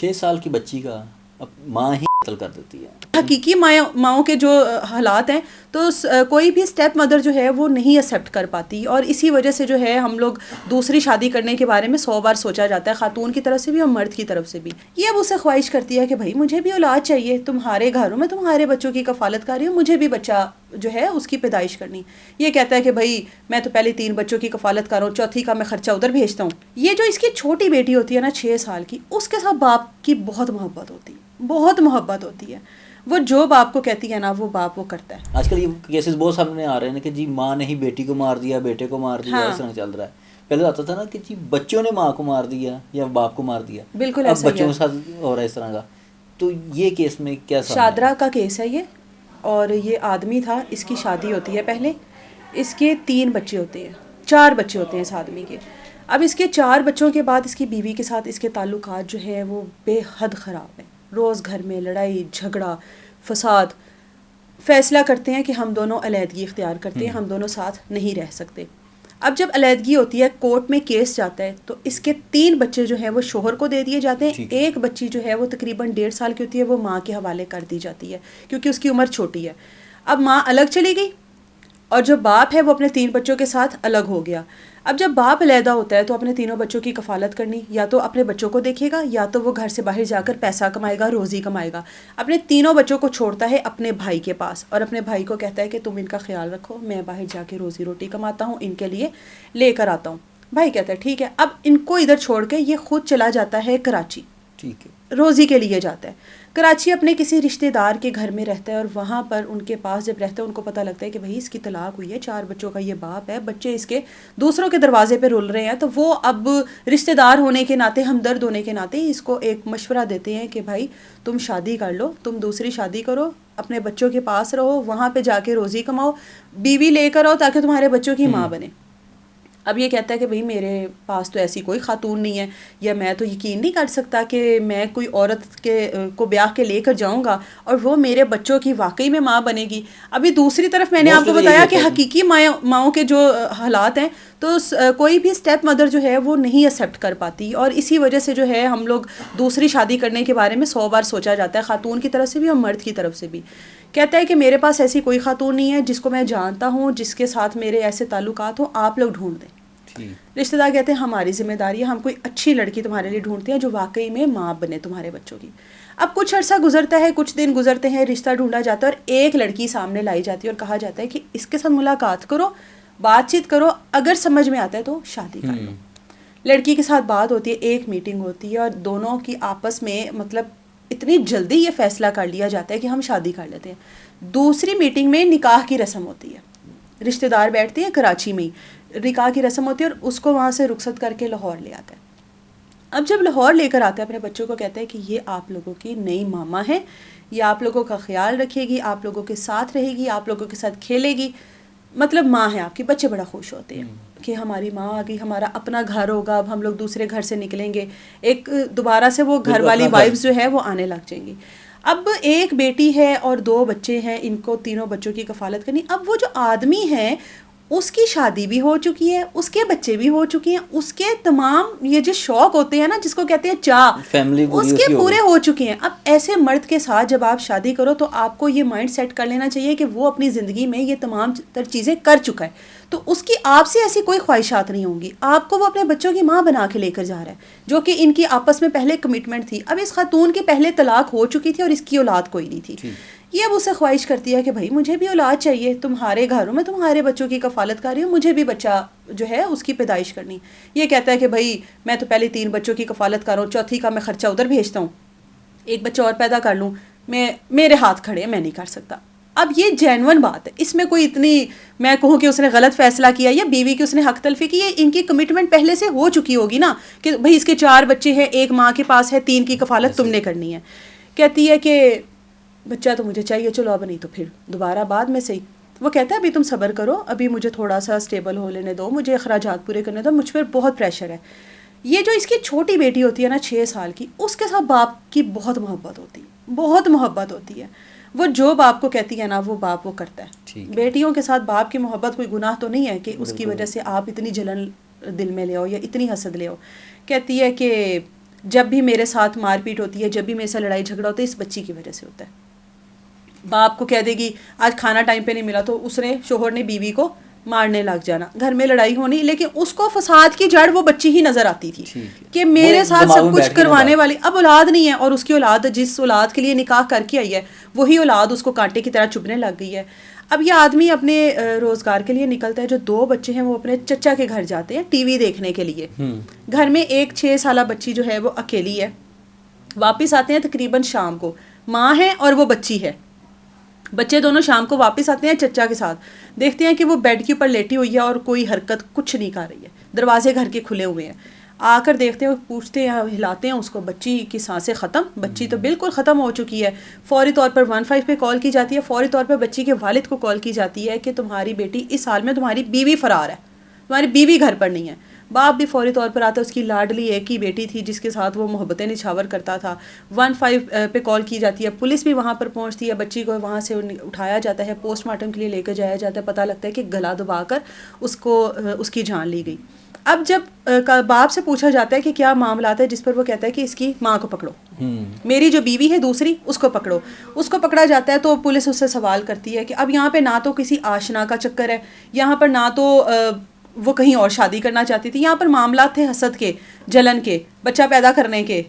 6 سال کی بچی کا اب ماں ہی قتل کر دیتی ہے. حقیقی ماؤں کے جو حالات ہیں تو کوئی بھی اسٹیپ مدر جو ہے وہ نہیں ایکسیپٹ کر پاتی، اور اسی وجہ سے جو ہے ہم لوگ دوسری شادی کرنے کے بارے میں 100 بار سوچا جاتا ہے، خاتون کی طرف سے بھی اور مرد کی طرف سے بھی. یہ اب اسے خواہش کرتی ہے کہ بھائی مجھے بھی اولاد چاہیے، تمہارے گھروں میں تمہارے بچوں کی کفالت کاری ہوں، مجھے بھی بچہ جو ہے اس کی پیدائش کرنی. یہ کہتا ہے کہ بھائی میں تو پہلے 3 بچوں کی کفالت کر رہا ہوں، چوتھی کا میں خرچہ ادھر بھیجتا ہوں. یہ جو اس کی چھوٹی بیٹی ہوتی ہے نا 6 سال کی، اس کے ساتھ باپ کی بہت محبت ہوتی ہے، بہت محبت ہوتی ہے. وہ جو باپ کو کہتی ہے نا وہ باپ وہ کرتا ہے. آج کل یہ کیسز بہت سامنے آ رہے ہیں کہ جی ماں نے ہی بیٹی کو مار دیا، بیٹے کو مار دیا، اس طرح چل رہا ہے. پہلے آتا تھا نا کہ جی بچوں نے ماں کو مار دیا یا باپ کو مار دیا، بالکل اب ایسا ہی بچوں ہے. کے ساتھ ہو رہا ہے اس طرح کا. تو یہ کیس میں کیا شادرہ کا کیس ہے یہ، اور یہ آدمی تھا، اس کی شادی ہوتی ہے پہلے، اس کے 3 بچے ہوتے ہیں، 4 بچے ہوتے ہیں اس آدمی کے. اب اس کے 4 بچوں کے بعد اس کی بیوی کے ساتھ اس کے تعلقات جو ہے وہ بے حد خراب ہیں. روز گھر میں لڑائی جھگڑا فساد. فیصلہ کرتے ہیں کہ ہم دونوں علیحدگی اختیار کرتے ہیں، ہم دونوں ساتھ نہیں رہ سکتے. اب جب علیحدگی ہوتی ہے، کورٹ میں کیس جاتا ہے، تو اس کے 3 بچے جو ہیں وہ شوہر کو دے دیے جاتے ہیں. ایک بچی جو ہے وہ تقریباً 1.5 سال کی ہوتی ہے، وہ ماں کے حوالے کر دی جاتی ہے کیونکہ اس کی عمر چھوٹی ہے. اب ماں الگ چلی گئی اور جو باپ ہے وہ اپنے 3 بچوں کے ساتھ الگ ہو گیا. اب جب باپ علیحدہ ہوتا ہے تو اپنے تینوں بچوں کی کفالت کرنی، یا تو اپنے بچوں کو دیکھے گا یا تو وہ گھر سے باہر جا کر پیسہ کمائے گا، روزی کمائے گا. اپنے تینوں بچوں کو چھوڑتا ہے اپنے بھائی کے پاس اور اپنے بھائی کو کہتا ہے کہ تم ان کا خیال رکھو، میں باہر جا کے روزی روٹی کماتا ہوں، ان کے لیے لے کر آتا ہوں. بھائی کہتا ہے ٹھیک ہے. اب ان کو ادھر چھوڑ کے یہ خود چلا جاتا ہے کراچی، ٹھیک ہے، روزی کے لیے جاتا ہے. کراچی اپنے کسی رشتہ دار کے گھر میں رہتا ہے، اور وہاں پر ان کے پاس جب رہتا ہے ان کو پتہ لگتا ہے کہ بھائی اس کی طلاق ہوئی ہے، 4 بچوں کا یہ باپ ہے، بچے اس کے دوسروں کے دروازے پہ رول رہے ہیں. تو وہ اب رشتہ دار ہونے کے ناطے، ہمدرد ہونے کے ناطے اس کو ایک مشورہ دیتے ہیں کہ بھائی تم شادی کر لو، تم دوسری شادی کرو، اپنے بچوں کے پاس رہو، وہاں پہ جا کے روزی کماؤ، بیوی لے کر آؤ تاکہ تمہارے بچوں کی ماں بنے. اب یہ کہتا ہے کہ بھئی میرے پاس تو ایسی کوئی خاتون نہیں ہے، یا میں تو یقین نہیں کر سکتا کہ میں کوئی عورت کو بیاہ کے لے کر جاؤں گا اور وہ میرے بچوں کی واقعی میں ماں بنے گی. ابھی دوسری طرف میں نے آپ کو بتایا کہ حقیقی ماؤں کے جو حالات ہیں تو کوئی بھی اسٹیپ مدر جو ہے وہ نہیں ایکسیپٹ کر پاتی، اور اسی وجہ سے جو ہے ہم لوگ دوسری شادی کرنے کے بارے میں 100 بار سوچا جاتا ہے، خاتون کی طرف سے بھی اور مرد کی طرف سے بھی. کہتا ہے کہ میرے پاس ایسی کوئی خاتون نہیں ہے جس کو میں جانتا ہوں، جس کے ساتھ میرے ایسے تعلقات ہوں، آپ لوگ ڈھونڈ دیں. رشتہ دار کہتے ہیں ہماری ذمہ داری ہے، ہم کوئی اچھی لڑکی تمہارے لیے ڈھونڈتے ہیں جو واقعی میں ماں بنے تمہارے بچوں کی. اب کچھ عرصہ گزرتا ہے، کچھ دن گزرتے ہیں، رشتہ ڈھونڈا جاتا ہے اور ایک لڑکی سامنے لائی جاتی ہے اور کہا جاتا ہے کہ اس کے ساتھ ملاقات کرو، بات چیت کرو، اگر سمجھ میں آتا ہے تو شادی کر لو. لڑکی کے ساتھ بات ہوتی ہے، ایک میٹنگ ہوتی ہے اور دونوں کی آپس میں مطلب اتنی جلدی یہ فیصلہ کر لیا جاتا ہے کہ ہم شادی کر لیتے ہیں. دوسری میٹنگ میں نکاح کی رسم ہوتی ہے، رشتہ دار بیٹھتے ہیں کراچی میں ہی، نکاح کی رسم ہوتی ہے اور اس کو وہاں سے رخصت کر کے لاہور لے آتا ہے. اب جب لاہور لے کر آتا ہے اپنے بچوں کو کہتا ہے کہ یہ آپ لوگوں کی نئی ماما ہے، یہ آپ لوگوں کا خیال رکھے گی، آپ لوگوں کے ساتھ رہے گی، آپ لوگوں کے ساتھ کھیلے گی، مطلب ماں ہے آپ کی. بچے بڑا خوش ہوتے ہیں کہ ہماری ماں آ گئی، ہمارا اپنا گھر ہوگا، اب ہم لوگ دوسرے گھر سے نکلیں گے، ایک دوبارہ سے وہ گھر والی وائبز جو ہے وہ آنے لگ جائیں گی. اب ایک بیٹی ہے اور 2 بچے ہیں، ان کو تینوں بچوں کی کفالت کرنی. اب وہ جو آدمی ہے اس کی شادی بھی ہو چکی ہے، اس کے بچے بھی ہو چکے ہیں، اس کے تمام یہ جو شوق ہوتے ہیں نا جس کو کہتے ہیں چاہ، اس کے پورے ہو چکے ہیں. اب ایسے مرد کے ساتھ جب آپ شادی کرو تو آپ کو یہ مائنڈ سیٹ کر لینا چاہیے کہ وہ اپنی زندگی میں یہ تمام تر چیزیں کر چکا ہے، تو اس کی آپ سے ایسی کوئی خواہشات نہیں ہوں گی. آپ کو وہ اپنے بچوں کی ماں بنا کے لے کر جا رہا ہے جو کہ ان کی آپس میں پہلے کمٹمنٹ تھی. اب اس خاتون کی پہلے طلاق ہو چکی تھی اور اس کی اولاد کوئی نہیں تھی. یہ اب اسے خواہش کرتی ہے کہ بھائی مجھے بھی اولاد چاہیے، تمہارے گھروں میں تمہارے بچوں کی کفالت کاری ہوں، مجھے بھی بچہ جو ہے اس کی پیدائش کرنی. یہ کہتا ہے کہ بھائی میں تو پہلے 3 بچوں کی کفالت کر رہا ہوں، چوتھی کا میں خرچہ ادھر بھیجتا ہوں، ایک بچہ اور پیدا کر لوں، میرے ہاتھ کھڑے ہیں، میں نہیں کر سکتا. اب یہ جینون بات ہے، اس میں کوئی اتنی میں کہوں کہ اس نے غلط فیصلہ کیا یا بیوی کی اس نے حق تلفی کی، ان کی کمٹمنٹ پہلے سے ہو چکی ہوگی نا کہ بھائی اس کے 4 بچے ہیں، ایک ماں کے پاس ہے، 3 کی کفالت تم نے کرنی ہے. کہتی ہے کہ بچہ تو مجھے چاہیے، چلو اب نہیں تو پھر دوبارہ بعد میں صحیح. وہ کہتا ہے ابھی تم صبر کرو، ابھی مجھے تھوڑا سا اسٹیبل ہو لینے دو، مجھے اخراجات پورے کرنے دو، مجھ پر بہت پریشر ہے. یہ جو اس کی چھوٹی بیٹی ہوتی ہے نا 6 سال کی، اس کے ساتھ باپ کی بہت محبت ہوتی ہے، بہت محبت ہوتی ہے. وہ جو باپ کو کہتی ہے نا وہ باپ وہ کرتا ہے. بیٹیوں کے ساتھ باپ کی محبت کوئی گناہ تو نہیں ہے کہ اس کی وجہ سے آپ اتنی جلن دل میں لے آؤ یا اتنی حسد لے آؤ. کہتی ہے کہ جب بھی میرے ساتھ مار پیٹ ہوتی ہے، جب بھی میرے ساتھ لڑائی جھگڑا ہوتا ہے، اس بچی کی وجہ سے ہوتا ہے. باپ کو کہہ دے گی آج کھانا ٹائم پہ نہیں ملا تو اس نے شوہر نے بیوی کو مارنے لگ جانا، گھر میں لڑائی ہونی، لیکن اس کو فساد کی جڑ وہ بچی ہی نظر آتی تھی کہ میرے ساتھ سب کچھ کروانے والی. اب اولاد نہیں ہے، اور اس کی اولاد جس اولاد کے لیے نکاح کر کے آئی ہے وہی اولاد اس کو کانٹے کی طرح چبھنے لگ گئی ہے. اب یہ آدمی اپنے روزگار کے لیے نکلتا ہے، جو 2 بچے ہیں وہ اپنے چچا کے گھر جاتے ہیں ٹی وی دیکھنے کے لیے. گھر میں ایک 6 سالہ بچی جو ہے وہ اکیلی ہے. واپس آتے ہیں تقریباً شام کو، ماں ہے اور وہ بچی ہے. بچے دونوں شام کو واپس آتے ہیں چچا کے ساتھ، دیکھتے ہیں کہ وہ بیڈ کے اوپر لیٹی ہوئی ہے اور کوئی حرکت کچھ نہیں کر رہی ہے. دروازے گھر کے کھلے ہوئے ہیں. آ کر دیکھتے ہیں، پوچھتے ہیں، ہلاتے ہیں اس کو، بچی کی سانسیں ختم، بچی تو بالکل ختم ہو چکی ہے. فوری طور پر 15 پہ کال کی جاتی ہے. فوری طور پر بچی کے والد کو کال کی جاتی ہے کہ تمہاری بیٹی اس حال میں، تمہاری بیوی فرار ہے، تمہاری بیوی گھر پر نہیں ہے. باپ بھی فوری طور پر آتا ہے، اس کی لاڈلی ایک ہی بیٹی تھی جس کے ساتھ وہ محبتیں نچھاور کرتا تھا. 15 پہ کال کی جاتی ہے. پولیس بھی وہاں پر پہنچتی ہے، بچی کو وہاں سے اٹھایا جاتا ہے، پوسٹ مارٹم کے لیے لے کے جایا جاتا ہے. پتہ لگتا ہے کہ گلا دبا کر اس کی جان لی گئی. اب جب باپ سے پوچھا جاتا ہے کہ کیا معاملات ہے، جس پر وہ کہتا ہے کہ اس کی ماں کو پکڑو، میری جو بیوی ہے دوسری اس کو پکڑو. اس کو پکڑا جاتا ہے تو پولیس اس سے سوال کرتی ہے کہ اب یہاں پہ نہ تو کسی آشنا کا چکر ہے، یہاں پر نہ تو وہ کہیں اور شادی کرنا چاہتی تھی، یہاں پر معاملات تھے حسد کے، جلن کے، بچہ پیدا کرنے کے،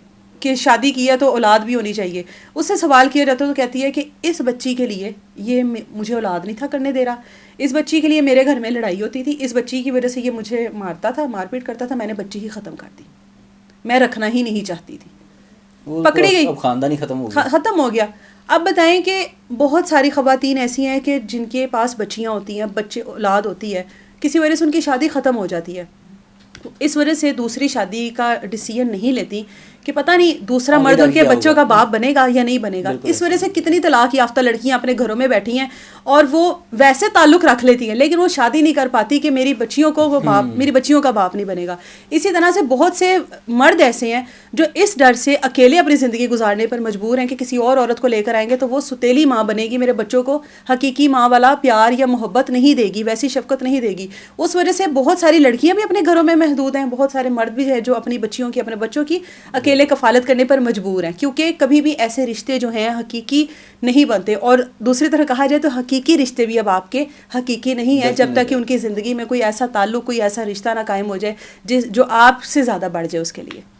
کہ شادی کی ہے تو اولاد بھی ہونی چاہیے. اس سے سوال کیا جاتا ہے تو کہتی ہے کہ اس بچی کے لیے یہ مجھے اولاد نہیں تھا کرنے دے رہا، اس بچی کے لیے میرے گھر میں لڑائی ہوتی تھی، اس بچی کی وجہ سے یہ مجھے مارتا تھا، مار پیٹ کرتا تھا، میں نے بچی ہی ختم کر دی، میں رکھنا ہی نہیں چاہتی تھی. پکڑی گئی، خاندان ہی ختم ہو گیا. اب بتائیں کہ بہت ساری خواتین ایسی ہیں کہ جن کے پاس بچیاں ہوتی ہیں، بچے اولاد ہوتی ہے، کسی وجہ سے ان کی شادی ختم ہو جاتی ہے، اس وجہ سے دوسری شادی کا ڈیسیژن نہیں لیتی کہ پتہ نہیں دوسرا مرد ان کے بچوں کا باپ بنے گا یا نہیں بنے گا. اس وجہ سے کتنی طلاق یافتہ لڑکیاں اپنے گھروں میں بیٹھی ہیں اور وہ ویسے تعلق رکھ لیتی ہیں لیکن وہ شادی نہیں کر پاتی کہ میری بچیوں کو وہ باپ، میری بچیوں کا باپ نہیں بنے گا. اسی طرح سے بہت سے مرد ایسے ہیں جو اس ڈر سے اکیلے اپنی زندگی گزارنے پر مجبور ہیں کہ کسی اور عورت کو لے کر آئیں گے تو وہ ستیلی ماں بنے گی، میرے بچوں کو حقیقی ماں والا پیار یا محبت نہیں دے گی، ویسی شفقت نہیں دے گی. اس وجہ سے بہت ساری لڑکیاں بھی اپنے گھروں میں محدود ہیں، بہت سارے مرد بھی ہیں جو اپنی بچیوں کی، اپنے بچوں کی اکیلے کفالت کرنے پر مجبور ہیں، کیونکہ کبھی بھی ایسے رشتے جو ہیں حقیقی نہیں بنتے. اور دوسری طرح کہا جائے تو حقیقی رشتے بھی اب آپ کے حقیقی نہیں ہیں جب تک کہ ان کی زندگی میں کوئی ایسا تعلق، کوئی ایسا رشتہ نہ قائم ہو جائے جو آپ سے زیادہ بڑھ جائے اس کے لیے.